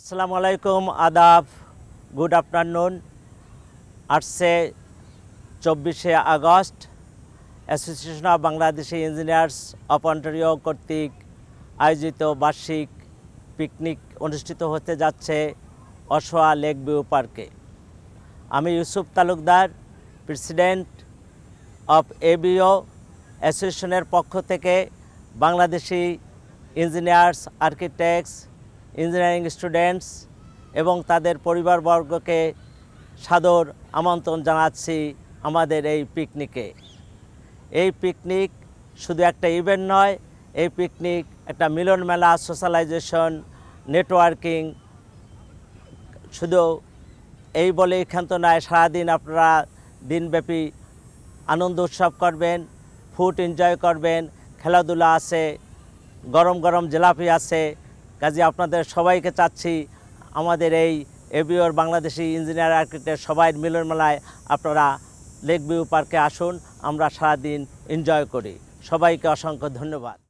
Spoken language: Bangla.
আসসালামু আলাইকুম, আদাব, গুড আফটারনুন। আজকে 24শে August association of Bangladeshi engineers of Ontario কর্তৃক আয়োজিত বার্ষিক পিকনিক অনুষ্ঠিত হতে যাচ্ছে অসোয়া লেক ভিউ পার্কে। আমি Yusuf Talukdar, president of ABO অ্যাসোসিয়েশনের পক্ষ থেকে Bangladeshi engineers, architects, engineering students এবং তাদের পরিবারবর্গকে সাদর আমন্ত্রণ জানাচ্ছি আমাদের এই পিকনিকে। এই পিকনিক শুধু একটা ইভেন্ট নয়, এই পিকনিক একটা মিলন মেলা, সোশ্যালাইজেশন, নেটওয়ার্কিং। শুধু এই বলেই ক্ষান্ত নয়, সারাদিন আপনারা দিনব্যাপী আনন্দ উৎসব করবেন, ফুড এনজয় করবেন, খেলাধুলা আছে, গরম গরম জিলাপি আছে। কাজে আপনাদের সবাইকে চাচ্ছি আমাদের এই এবিওর বাংলাদেশি ইঞ্জিনিয়ার আর্কিটেক্ট সবাই মিলন মেলায় আপনারা লেক ভিউ পার্কে আসুন, আমরা সারাদিন এনজয় করি। সবাইকে অসংখ্য ধন্যবাদ।